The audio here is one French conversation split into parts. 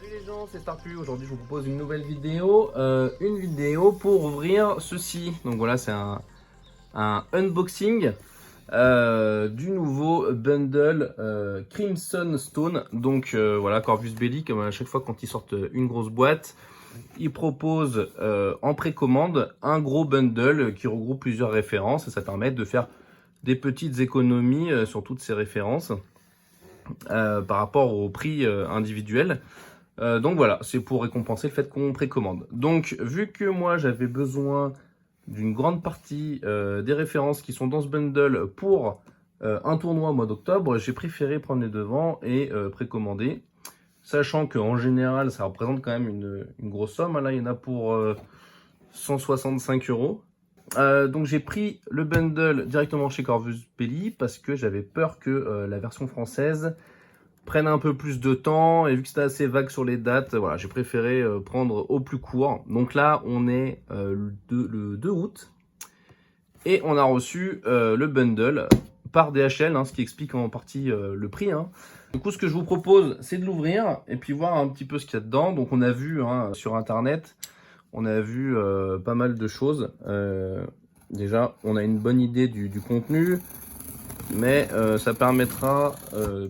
Salut les gens, c'est Starpu. Aujourd'hui, je vous propose une nouvelle vidéo. Une vidéo pour ouvrir ceci. Donc voilà, c'est un unboxing du nouveau bundle Crimson Stone. Donc voilà, Corvus Belli, comme à chaque fois quand ils sortent une grosse boîte, ils proposent en précommande un gros bundle qui regroupe plusieurs références et ça permet de faire des petites économies sur toutes ces références par rapport au prix individuel. Donc voilà, c'est pour récompenser le fait qu'on précommande. Donc vu que moi j'avais besoin d'une grande partie des références qui sont dans ce bundle pour un tournoi au mois d'octobre, j'ai préféré prendre les devants et précommander. Sachant qu'en général, ça représente quand même une grosse somme. Là, il y en a pour 165 €. Donc j'ai pris le bundle directement chez Corvus Belli parce que j'avais peur que la version française prenne un peu plus de temps, et vu que c'était assez vague sur les dates, voilà, j'ai préféré prendre au plus court. Donc là, on est le 2 août et on a reçu le bundle par DHL, ce qui explique en partie le prix. Du coup, ce que je vous propose, c'est de l'ouvrir et puis voir un petit peu ce qu'il y a dedans. Donc on a vu sur internet, on a vu pas mal de choses. Déjà, on a une bonne idée du contenu. Mais ça permettra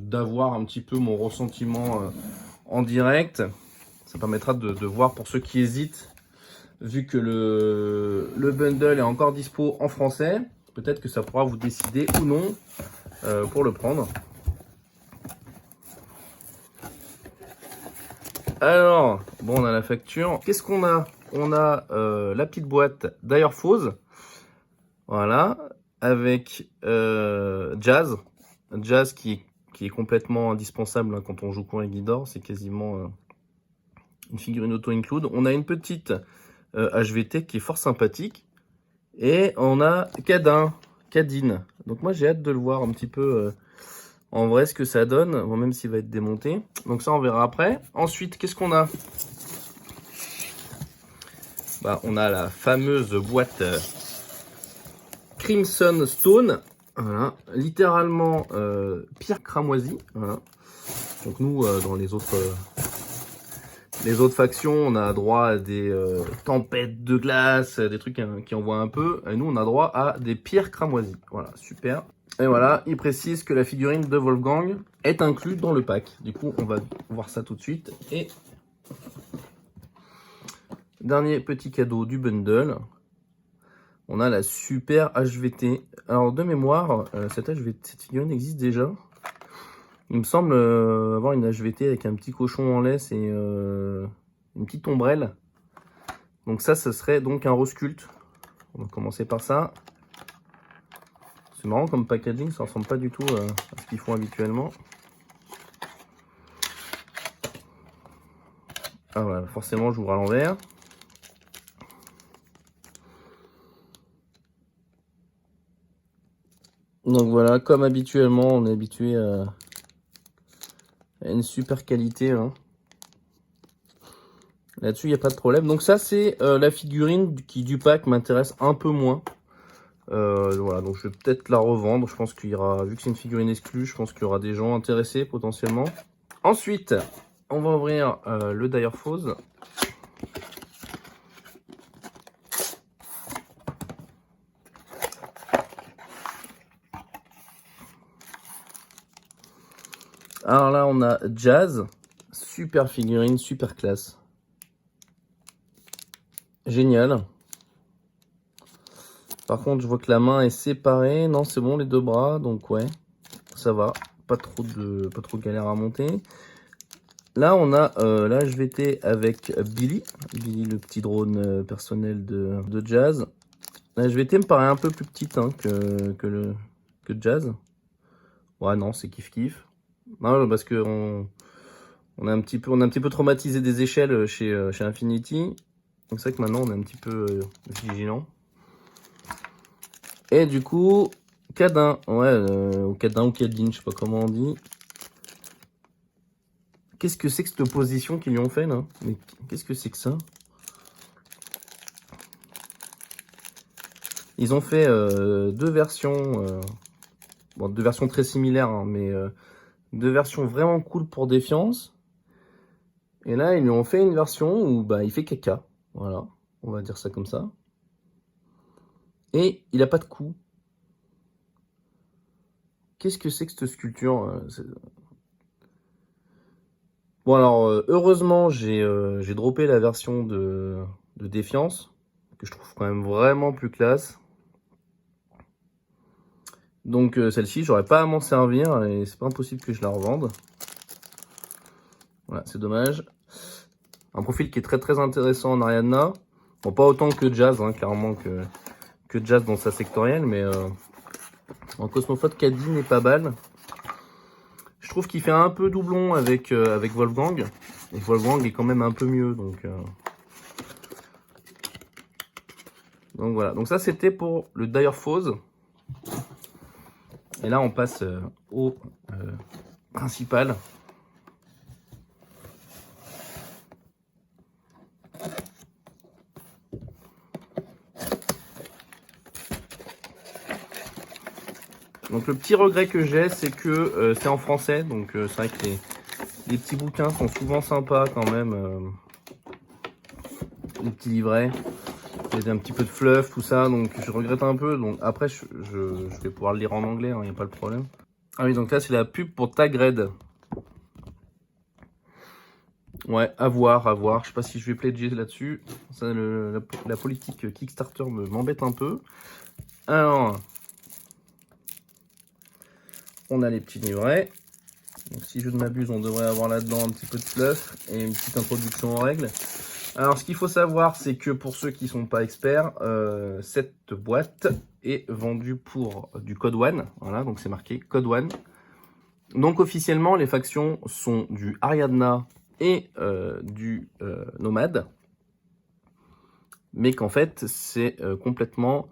d'avoir un petit peu mon ressentiment en direct. Ça permettra de voir pour ceux qui hésitent, vu que le bundle est encore dispo en français, peut-être que ça pourra vous décider ou non pour le prendre. Alors, bon, on a la facture. Qu'est-ce qu'on a? On a la petite boîte d'Airfose. Voilà, avec Jazz qui est complètement indispensable quand on joue Coin et Guidor, c'est quasiment une figurine auto-include. On a une petite HVT qui est fort sympathique, et on a Cadine. Donc moi j'ai hâte de le voir un petit peu en vrai ce que ça donne, bon, même s'il va être démonté. Donc ça on verra après. Ensuite, qu'est-ce qu'on a? On a la fameuse boîte Crimson Stone, voilà, littéralement pierre cramoisie, voilà. Donc nous dans les autres factions, on a droit à des tempêtes de glace, des trucs qui envoient un peu, et nous on a droit à des pierres cramoisies. Voilà, super. Et voilà, il précise que la figurine de Wolfgang est inclue dans le pack. Du coup, on va voir ça tout de suite. Et dernier petit cadeau du bundle. On a la super HVT. Alors de mémoire, cette figurine existe déjà. Il me semble avoir une HVT avec un petit cochon en laisse et une petite ombrelle. Donc ça, ce serait donc un Roscult. On va commencer par ça. C'est marrant comme packaging, ça ressemble pas du tout à ce qu'ils font habituellement. Ah voilà, forcément j'ouvre à l'envers. Donc voilà, comme habituellement, on est habitué à une super qualité. Là-dessus, il n'y a pas de problème. Donc ça, c'est la figurine qui, du pack, m'intéresse un peu moins. Voilà, donc je vais peut-être la revendre. Je pense qu'il y aura, vu que c'est une figurine exclue, je pense qu'il y aura des gens intéressés potentiellement. Ensuite, on va ouvrir le Direfose. Alors là, on a Jazz, super figurine, super classe. Génial. Par contre, je vois que la main est séparée. Non, c'est bon, les deux bras, donc ouais, ça va. Pas trop de galère à monter. Là, on a la HVT avec Billy, le petit drone personnel de Jazz. La HVT me paraît un peu plus petite que Jazz. Ouais, non, c'est kiff. Non, parce que on a un petit peu traumatisé des échelles chez Infinity. Donc c'est vrai que maintenant, on est un petit peu vigilant. Et du coup, Cadin, ouais, Cadin ou Cadine, je sais pas comment on dit. Qu'est-ce que c'est que cette opposition qu'ils lui ont fait là? Mais qu'est-ce que c'est que ça? Ils ont fait deux versions, bon, deux versions très similaires, mais deux versions vraiment cool pour Défiance. Et là, ils lui ont fait une version où bah, il fait caca. Voilà, on va dire ça comme ça. Et il n'a pas de cou. Qu'est-ce que c'est que cette sculpture? Bon alors, heureusement, j'ai droppé la version de Défiance, que je trouve quand même vraiment plus classe. Donc celle-ci, j'aurais pas à m'en servir et c'est pas impossible que je la revende. Voilà, c'est dommage. Un profil qui est très très intéressant en Ariadna. Bon, pas autant que Jazz, hein, clairement que Jazz dans sa sectorielle, mais en Cosmoflot, Caddy n'est pas mal. Je trouve qu'il fait un peu doublon avec Wolfgang. Et Wolfgang est quand même un peu mieux, donc voilà. Donc ça, c'était pour le Dire Foes. Et là, on passe au principal. Donc le petit regret que j'ai, c'est que c'est en français. Donc c'est vrai que les petits bouquins sont souvent sympas quand même. Les petits livrets. Il y a un petit peu de fluff, tout ça. Donc je regrette un peu. Donc après, je vais pouvoir le lire en anglais, il n'y a pas de problème. Ah oui, donc là, c'est la pub pour Tag Red. Ouais, à voir, à voir. Je sais pas si je vais pledger là-dessus. La politique Kickstarter m'embête un peu. Alors, on a les petits livrets. Donc, si je ne m'abuse, on devrait avoir là-dedans un petit peu de fluff et une petite introduction aux règles. Alors, ce qu'il faut savoir, c'est que pour ceux qui ne sont pas experts, cette boîte est vendue pour du Code One. Voilà, donc c'est marqué Code One. Donc, officiellement, les factions sont du Ariadna et du Nomade. Mais qu'en fait, c'est complètement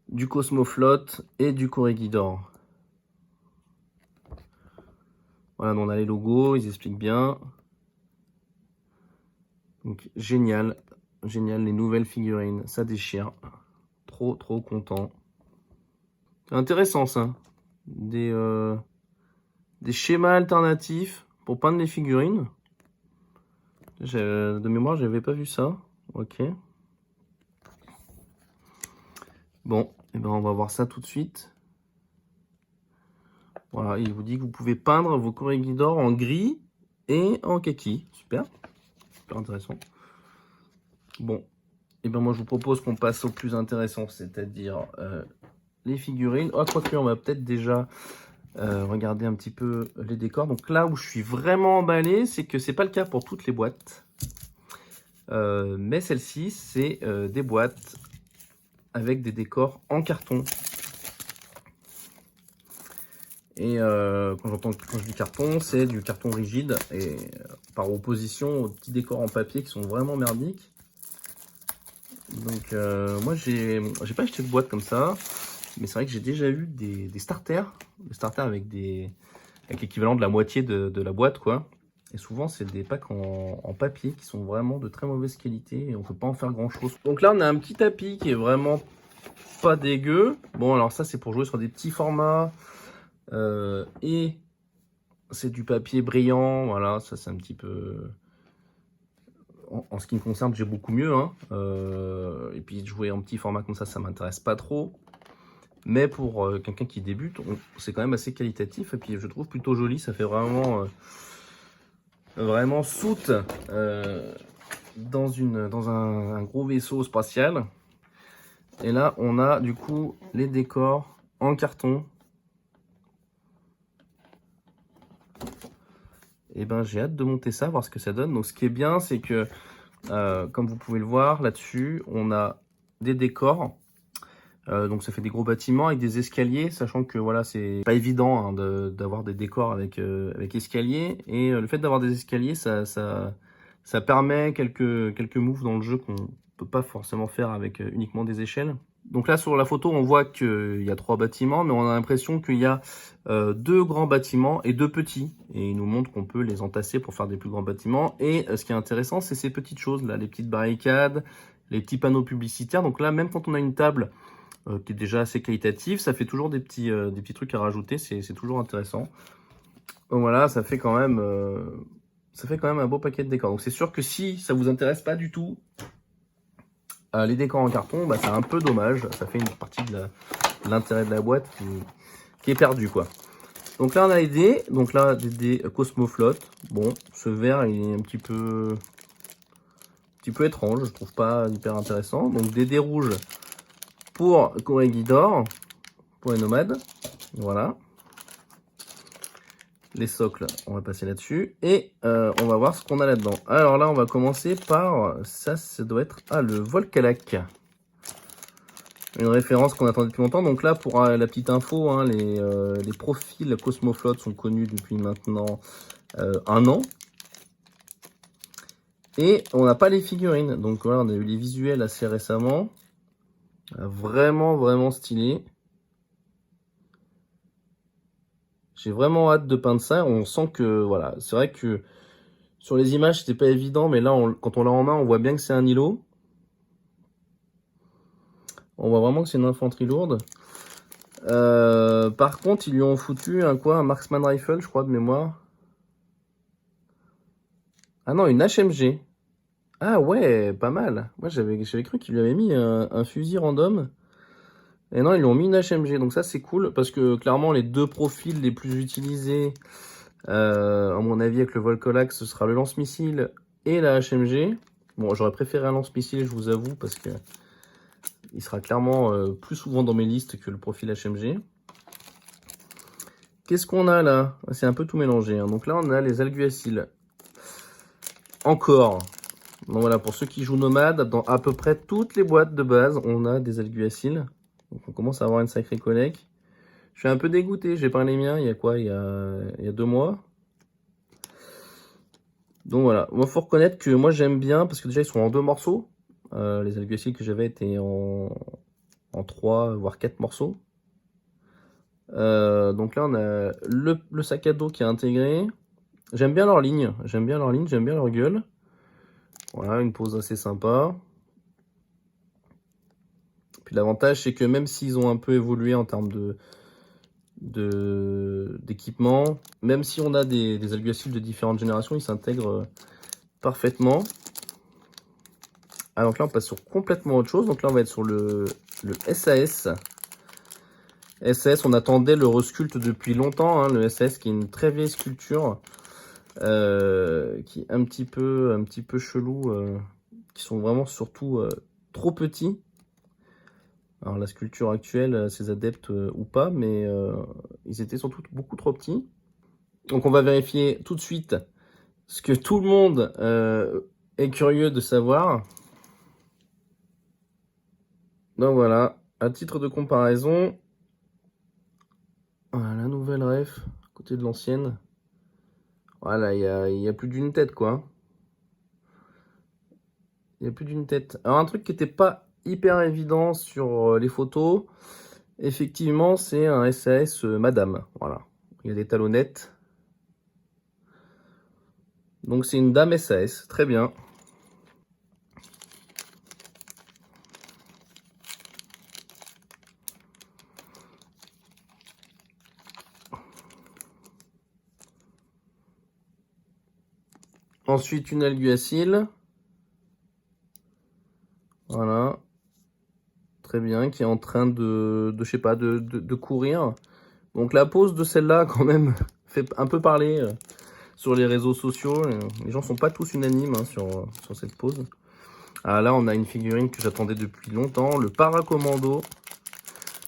du Cosmoflot et du Corregidor. Voilà, donc on a les logos, ils expliquent bien. Donc génial, génial, les nouvelles figurines, ça déchire. Trop, trop content. Intéressant ça. Des schémas alternatifs pour peindre les figurines. De mémoire, j'avais pas vu ça. Ok. Bon, et ben on va voir ça tout de suite. Voilà, il vous dit que vous pouvez peindre vos corrégidors en gris et en kaki. Super, super intéressant. Bon, et ben moi je vous propose qu'on passe au plus intéressant, c'est-à-dire les figurines. Oh, quoique, on va peut-être déjà regarder un petit peu les décors. Donc là où je suis vraiment emballé, c'est que c'est pas le cas pour toutes les boîtes. Mais celle-ci, c'est des boîtes avec des décors en carton. Et quand je dis carton, c'est du carton rigide et par opposition aux petits décors en papier qui sont vraiment merdiques. Donc moi j'ai pas acheté de boîte comme ça, mais c'est vrai que j'ai déjà eu des starters, avec l'équivalent de la moitié de la boîte quoi. Et souvent c'est des packs en papier qui sont vraiment de très mauvaise qualité et on peut pas en faire grand chose. Donc là on a un petit tapis qui est vraiment pas dégueu. Bon alors ça c'est pour jouer sur des petits formats. Et c'est du papier brillant, voilà, ça c'est un petit peu... En ce qui me concerne, j'ai beaucoup mieux, hein. Et puis jouer en petit format comme ça m'intéresse pas trop. Mais pour quelqu'un qui débute, c'est quand même assez qualitatif. Et puis je trouve plutôt joli, ça fait vraiment, vraiment soute dans un gros vaisseau spatial. Et là, on a du coup les décors en carton. Et ben j'ai hâte de monter ça, voir ce que ça donne. Donc ce qui est bien, c'est que comme vous pouvez le voir là-dessus, on a des décors. Donc ça fait des gros bâtiments avec des escaliers, sachant que voilà, c'est pas évident hein, d'avoir des décors avec escalier. Et le fait d'avoir des escaliers, ça permet quelques moves dans le jeu qu'on peut pas forcément faire avec uniquement des échelles. Donc là sur la photo on voit qu'il y a 3 bâtiments, mais on a l'impression qu'il y a 2 grands bâtiments et 2 petits. Et il nous montre qu'on peut les entasser pour faire des plus grands bâtiments. Et ce qui est intéressant, c'est ces petites choses là, les petites barricades, les petits panneaux publicitaires. Donc là, même quand on a une table qui est déjà assez qualitative, ça fait toujours des petits trucs à rajouter, c'est toujours intéressant. Donc voilà, ça fait quand même ça fait quand même un beau paquet de décors. Donc c'est sûr que si ça vous intéresse pas du tout, les décors en carton, bah, c'est un peu dommage. Ça fait une partie de l'intérêt de la boîte qui est perdu, quoi. Donc là, on a les dés. Donc là, des dés Cosmoflot. Bon, ce vert, il est un petit peu étrange. Je trouve pas hyper intéressant. Donc des dés rouges pour Corregidor, pour les nomades. Voilà. Les socles, on va passer là-dessus. Et on va voir ce qu'on a là-dedans. Alors là, on va commencer par... Ça doit être... Ah, le Volcalac. Une référence qu'on attendait depuis longtemps. Donc là, pour la petite info, hein, les profils Cosmoflot sont connus depuis maintenant 1 an. Et on n'a pas les figurines. Donc voilà, on a eu les visuels assez récemment. Vraiment, vraiment stylé. J'ai vraiment hâte de peindre ça. On sent que, voilà, c'est vrai que sur les images, c'était pas évident. Mais là, quand on l'a en main, on voit bien que c'est un îlot. On voit vraiment que c'est une infanterie lourde. Par contre, ils lui ont foutu un Marksman Rifle, je crois, de mémoire. Ah non, une HMG. Ah ouais, pas mal. Moi, j'avais cru qu'il lui avait mis un fusil random. Et non, ils lui ont mis une HMG. Donc ça, c'est cool. Parce que clairement, les deux profils les plus utilisés, à mon avis, avec le Volcolax, ce sera le lance-missile et la HMG. Bon, j'aurais préféré un lance-missile, je vous avoue, parce que il sera clairement plus souvent dans mes listes que le profil HMG. Qu'est-ce qu'on a là? C'est un peu tout mélangé. Hein. Donc là, on a les alguaciles. Encore. Donc voilà, pour ceux qui jouent nomade, dans à peu près toutes les boîtes de base, on a des alguaciles. Donc on commence à avoir une sacrée collecte. Je suis un peu dégoûté, j'ai peint les miens il y a quoi? Il y a 2 mois. Donc voilà, moi faut reconnaître que moi j'aime bien, parce que déjà ils sont en 2 morceaux. Les alguaciles que j'avais étaient en 3, voire 4 morceaux. Donc là on a le sac à dos qui est intégré. J'aime bien leur ligne, j'aime bien leur gueule. Voilà, une pose assez sympa. Puis l'avantage, c'est que même s'ils ont un peu évolué en termes d'équipement, même si on a des alguaciles de différentes générations, ils s'intègrent parfaitement. Ah, donc là, on passe sur complètement autre chose. Donc là, on va être sur le SAS. SAS, on attendait le resculpte depuis longtemps. Hein, le SAS, qui est une très vieille sculpture. Qui est un petit peu chelou, qui sont vraiment surtout trop petits. Alors la sculpture actuelle, ses adeptes ou pas, mais ils étaient surtout beaucoup trop petits. Donc on va vérifier tout de suite ce que tout le monde est curieux de savoir. Donc voilà, à titre de comparaison, voilà, la nouvelle ref, à côté de l'ancienne. Voilà, il y a plus d'une tête, quoi. Il y a plus d'une tête. Alors un truc qui n'était pas hyper évident sur les photos, effectivement, c'est un SAS Madame. Voilà, il y a des talonnettes. Donc c'est une dame SAS, très bien. Ensuite une alguacile. Voilà. Très bien, qui est en train je sais pas, de courir. Donc la pose de celle-là, quand même, fait un peu parler sur les réseaux sociaux. Les gens sont pas tous unanimes hein, sur cette pose. Ah, là, on a une figurine que j'attendais depuis longtemps, le Paracommando.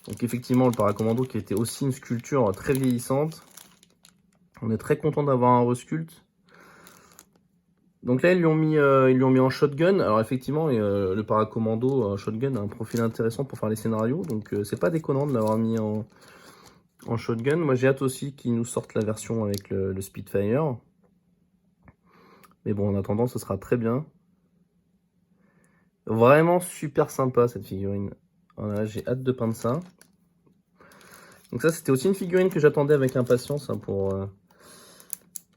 Donc effectivement, le Paracommando qui était aussi une sculpture très vieillissante. On est très content d'avoir un resculpte. Donc là, ils lui ont mis en shotgun. Alors effectivement, le Paracommando shotgun a un profil intéressant pour faire les scénarios. Donc c'est pas déconnant de l'avoir mis en shotgun. Moi, j'ai hâte aussi qu'ils nous sortent la version avec le Spitfire. Mais bon, en attendant, ce sera très bien. Vraiment super sympa cette figurine. Voilà, j'ai hâte de peindre ça. Donc ça, c'était aussi une figurine que j'attendais avec impatience hein, pour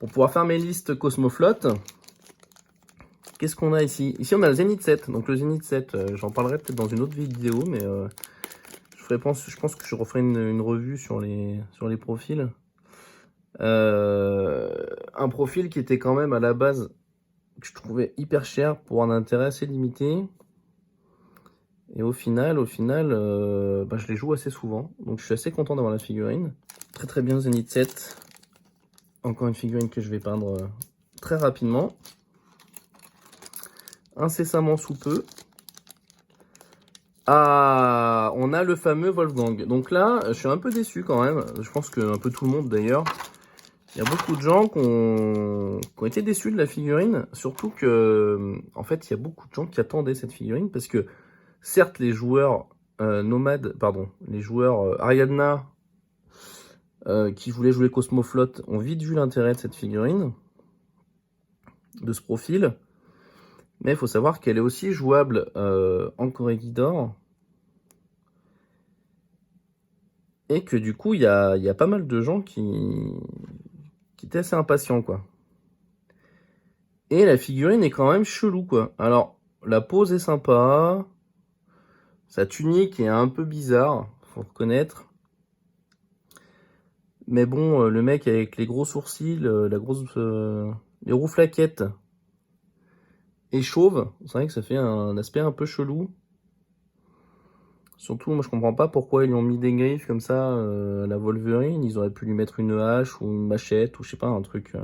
pouvoir faire mes listes Cosmoflot. Qu'est-ce qu'on a ici? Ici, on a le Zenith 7. Donc le Zenith 7, j'en parlerai peut-être dans une autre vidéo, mais je pense que je referai une revue sur les profils. Un profil qui était quand même à la base, que je trouvais hyper cher pour un intérêt assez limité. Et au final, bah, je les joue assez souvent. Donc je suis assez content d'avoir la figurine. Très très bien Zenith 7. Encore une figurine que je vais peindre très rapidement. Incessamment sous peu. Ah, on a le fameux Wolfgang. Donc là, je suis un peu déçu quand même. Je pense que un peu tout le monde d'ailleurs. Il y a beaucoup de gens qui ont été déçus de la figurine. Surtout que, en fait, il y a beaucoup de gens qui attendaient cette figurine. Parce que, certes, les joueurs nomades, pardon, les joueurs Ariadna qui voulaient jouer Cosmoflot ont vite vu l'intérêt de cette figurine, de ce profil. Mais il faut savoir qu'elle est aussi jouable en Corregidor. Et que du coup, il y a pas mal de gens qui étaient assez impatients, quoi. Et la figurine est quand même chelou, quoi. Alors, la pose est sympa. Sa tunique est un peu bizarre, faut reconnaître. Mais bon, le mec avec les gros sourcils, les rouflaquettes et chauve, c'est vrai que ça fait un aspect un peu chelou. Surtout, moi je comprends pas pourquoi ils lui ont mis des griffes comme ça à la Wolverine. Ils auraient pu lui mettre une hache ou une machette ou je sais pas, un truc.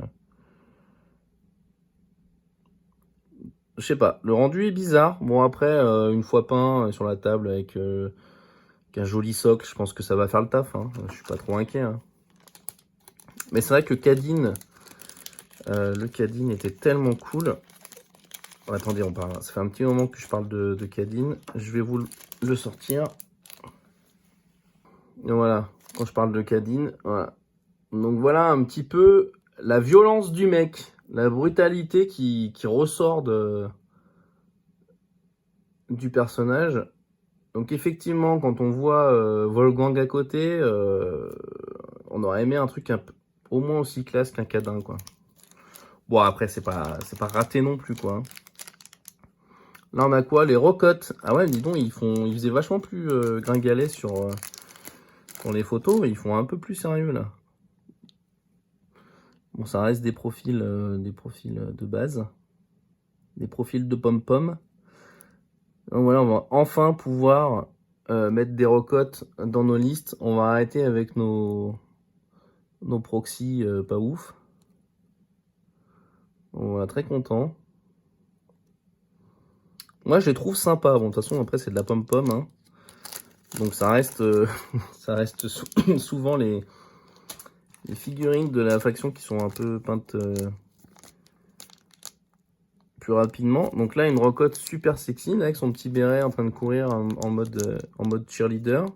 Je sais pas, le rendu est bizarre. Bon après, une fois peint sur la table avec un joli socle, je pense que ça va faire le taf. Hein. Je suis pas trop inquiet. Hein. Mais c'est vrai que Cadine, le Cadine était tellement cool. Oh, attendez, on parle. Ça fait un petit moment que je parle de Cadine. Je vais vous le sortir. Et voilà, quand je parle de Cadine, voilà. Donc voilà un petit peu la violence du mec, la brutalité qui ressort du personnage. Donc effectivement, quand on voit Wolfgang à côté, on aurait aimé un truc au moins aussi classe qu'un Cadin, quoi. Bon après c'est pas raté non plus, quoi. Là on a quoi? Les Rocottes. Ah ouais, dis donc, ils faisaient vachement plus gringalet sur les photos, ils font un peu plus sérieux là. Bon, ça reste des profils de base, des profils de pom-pom. Donc voilà, on va enfin pouvoir mettre des Rocottes dans nos listes. On va arrêter avec nos proxys pas ouf. On est très content. Moi, je les trouve sympas. Bon, de toute façon, après, c'est de la pom-pom. Hein. Donc, ça reste, ça reste souvent les figurines de la faction qui sont un peu peintes plus rapidement. Donc là, une Rocotte super sexy, là, avec son petit béret en train de courir en mode cheerleader.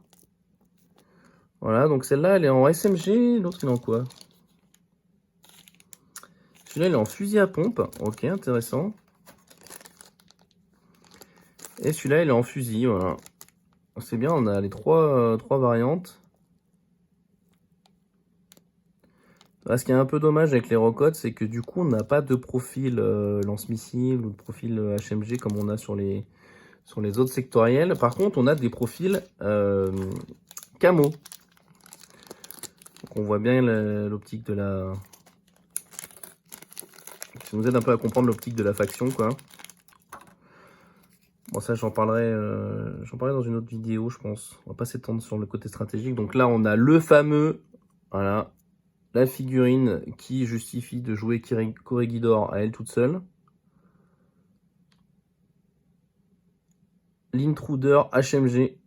Voilà, donc celle-là, elle est en SMG. L'autre, il est en quoi? Celui-là, il est en fusil à pompe. Ok, intéressant. Et celui-là, il est en fusil, voilà. C'est bien, on a les trois variantes. Ce qui est un peu dommage avec les Rocottes, c'est que du coup, on n'a pas de profil lance-missile ou de profil HMG comme on a sur les autres sectoriels. Par contre, on a des profils camo. Donc, on voit bien l'optique de la... Ça nous aide un peu à comprendre l'optique de la faction, quoi. Bon, ça, j'en parlerai dans une autre vidéo, je pense. On va pas s'étendre sur le côté stratégique. Donc là, on a le fameux... Voilà. La figurine qui justifie de jouer Corregidor à elle toute seule. L'Intruder HMG.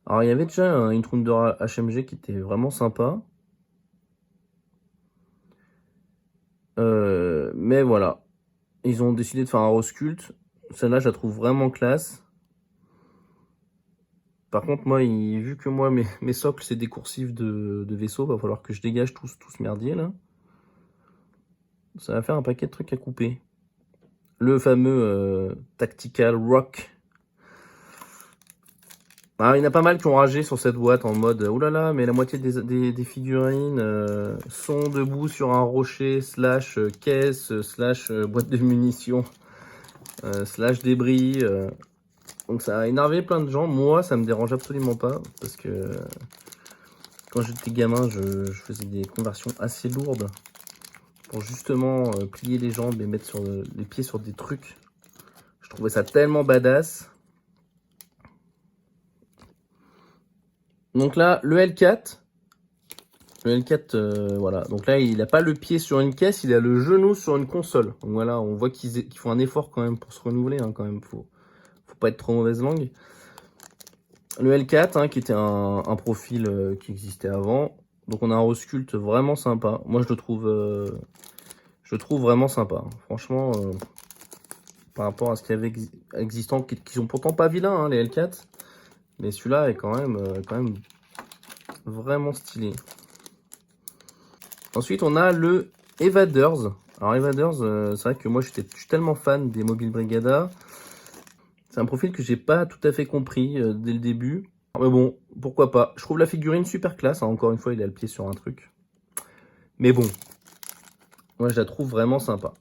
Alors, il y avait déjà un Intruder HMG qui était vraiment sympa. Mais voilà. Ils ont décidé de faire un Roscult. Celle-là, je la trouve vraiment classe. Par contre, moi, vu que moi, mes socles, c'est des coursifs de vaisseau, va falloir que je dégage tout ce merdier, là. Ça va faire un paquet de trucs à couper. Le fameux Tactical Rock. Alors, il y en a pas mal qui ont ragé sur cette boîte en mode « Oh là là, mais la moitié des figurines sont debout sur un rocher / caisse / boîte de munitions / débris. Donc ça a énervé plein de gens. Moi, ça me dérange absolument pas parce que Quand j'étais gamin, je faisais des conversions assez lourdes pour justement plier les jambes et mettre sur les pieds sur des trucs. Je trouvais ça tellement badass. Donc là, le L4. Le L4, voilà. Donc là, il n'a pas le pied sur une caisse, il a le genou sur une console. Donc voilà, on voit qu'ils font un effort quand même pour se renouveler. Hein, quand même, faut pas être trop mauvaise langue. Le L4, hein, qui était un profil qui existait avant. Donc on a un resculpte vraiment sympa. Moi, je le trouve vraiment sympa. Franchement, par rapport à ce qu'il y avait existant, qui sont pourtant pas vilains, hein, les L4. Mais celui-là est quand même vraiment stylé. Ensuite, on a le Evaders. Alors, Evaders, c'est vrai que moi, je suis tellement fan des Mobile Brigada. C'est un profil que j'ai pas tout à fait compris dès le début. Mais bon, pourquoi pas. Je trouve la figurine super classe. Hein. Encore une fois, il a le pied sur un truc. Mais bon, moi, je la trouve vraiment sympa.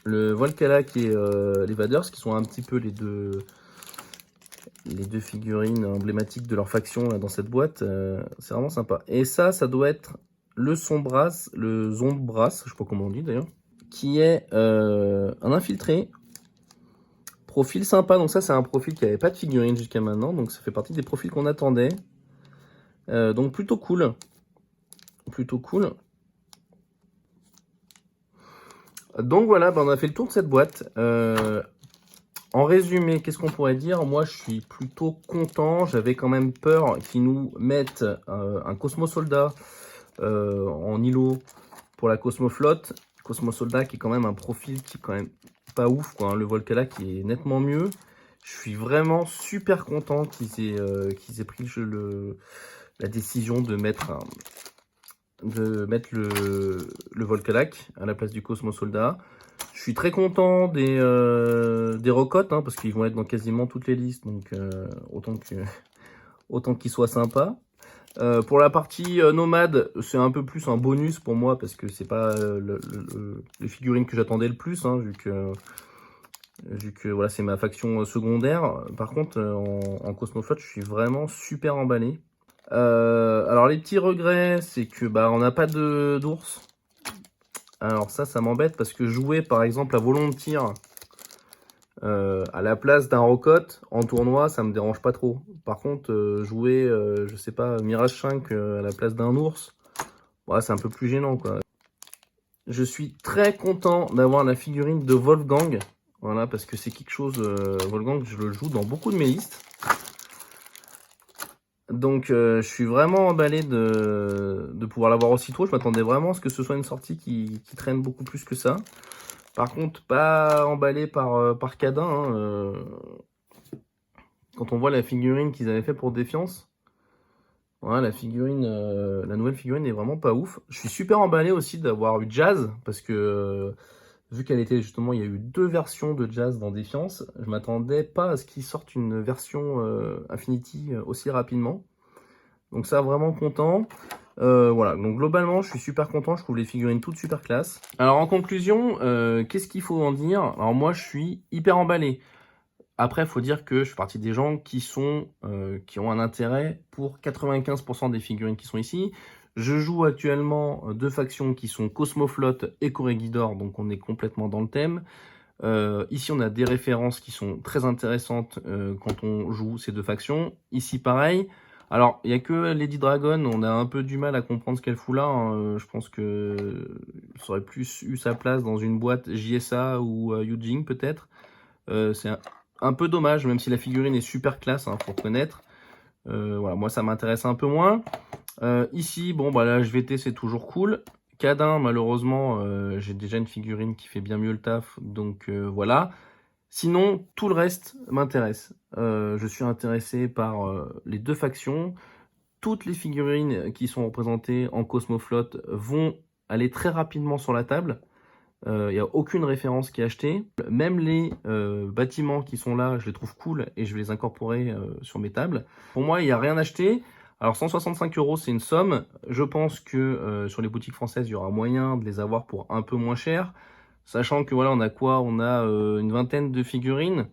Le Volcalak et l'Evaders, qui sont un petit peu les deux figurines emblématiques de leur faction là, dans cette boîte. C'est vraiment sympa. Et ça doit être le Zombras, je sais pas comment on dit d'ailleurs, qui est un infiltré. Profil sympa, donc ça c'est un profil qui n'avait pas de figurine jusqu'à maintenant, donc ça fait partie des profils qu'on attendait. Donc plutôt cool. Plutôt cool. Donc voilà, on a fait le tour de cette boîte. En résumé, qu'est-ce qu'on pourrait dire? Moi, je suis plutôt content. J'avais quand même peur qu'ils nous mettent un Cosmo Soldat en îlot pour la Cosmo Flotte. Cosmo Soldat qui est quand même un profil qui est quand même pas ouf, quoi. Hein. Le Volcala qui est nettement mieux. Je suis vraiment super content qu'ils aient pris la décision de mettre le Volcalac à la place du Cosmo Soldat. Je suis très content des Rocottes, hein, parce qu'ils vont être dans quasiment toutes les listes, donc autant qu'ils soient sympas. Pour la partie nomade, c'est un peu plus un bonus pour moi, parce que c'est pas les figurines que j'attendais le plus, hein, vu que voilà, c'est ma faction secondaire. Par contre, en Cosmoflotte, je suis vraiment super emballé. Alors les petits regrets, c'est que on n'a pas d'ours. Alors ça m'embête parce que jouer par exemple à Volon de tir à la place d'un Rocotte en tournoi, ça me dérange pas trop. Par contre, jouer, je sais pas, Mirage 5 à la place d'un ours, ouais, c'est un peu plus gênant, quoi. Je suis très content d'avoir la figurine de Wolfgang. Voilà, parce que c'est quelque chose, Wolfgang, je le joue dans beaucoup de mes listes. Donc je suis vraiment emballé de pouvoir l'avoir aussitôt. Je m'attendais vraiment à ce que ce soit une sortie qui traîne beaucoup plus que ça. Par contre, pas emballé par Cadin. Hein, quand on voit la figurine qu'ils avaient fait pour Défiance, voilà, la nouvelle figurine est vraiment pas ouf. Je suis super emballé aussi d'avoir eu Jazz, parce que vu qu'elle était justement, il y a eu 2 versions de Jazz dans Défiance, je m'attendais pas à ce qu'ils sortent une version Infinity aussi rapidement. Donc ça, vraiment content. Voilà, donc globalement, je suis super content. Je trouve les figurines toutes super classe. Alors en conclusion, qu'est-ce qu'il faut en dire? Alors moi, je suis hyper emballé. Après, il faut dire que je fais partie des gens qui ont un intérêt pour 95% des figurines qui sont ici. Je joue actuellement 2 factions qui sont Cosmoflotte et Corregidor, donc on est complètement dans le thème. Ici, on a des références qui sont très intéressantes quand on joue ces 2 factions. Ici, pareil. Alors, il n'y a que Lady Dragon, on a un peu du mal à comprendre ce qu'elle fout là. Hein. Je pense que ça aurait plus eu sa place dans une boîte JSA ou Yujing peut-être. C'est un peu dommage, même si la figurine est super classe, hein, faut reconnaître. Voilà, moi ça m'intéresse un peu moins. Ici, bon bah la HVT c'est toujours cool. Cadin, malheureusement, j'ai déjà une figurine qui fait bien mieux le taf, donc voilà. Sinon, tout le reste m'intéresse. Je suis intéressé par les 2 factions. Toutes les figurines qui sont représentées en Cosmoflotte vont aller très rapidement sur la table. Il n'y a aucune référence qui est achetée. Même les bâtiments qui sont là, je les trouve cool et je vais les incorporer sur mes tables. Pour moi, il n'y a rien acheté. Alors 165 €, c'est une somme. Je pense que sur les boutiques françaises, il y aura moyen de les avoir pour un peu moins cher. Sachant que voilà, on a quoi? On a une vingtaine de figurines.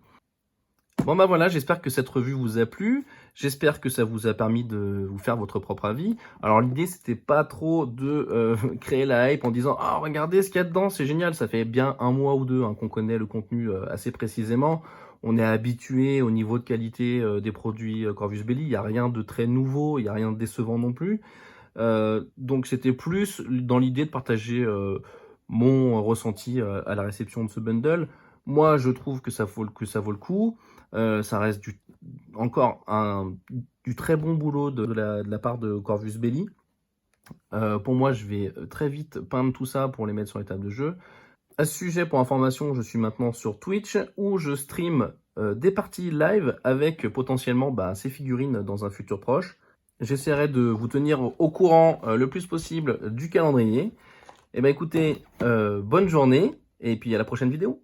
Bon bah voilà, j'espère que cette revue vous a plu. J'espère que ça vous a permis de vous faire votre propre avis. Alors l'idée, c'était pas trop de créer la hype en disant « Ah, regardez ce qu'il y a dedans, c'est génial !» Ça fait bien un mois ou deux qu'on connaît le contenu assez précisément. On est habitué au niveau de qualité des produits Corvus Belli. Il n'y a rien de très nouveau, il n'y a rien de décevant non plus. Donc c'était plus dans l'idée de partager mon ressenti à la réception de ce bundle. Moi, je trouve que ça vaut le coup. Ça reste encore du très bon boulot de la part de Corvus Belli. Pour moi, je vais très vite peindre tout ça pour les mettre sur les tables de jeu. À ce sujet, pour information, je suis maintenant sur Twitch où je stream des parties live avec potentiellement ces figurines dans un futur proche. J'essaierai de vous tenir au courant le plus possible du calendrier. Et ben écoutez, bonne journée et puis à la prochaine vidéo.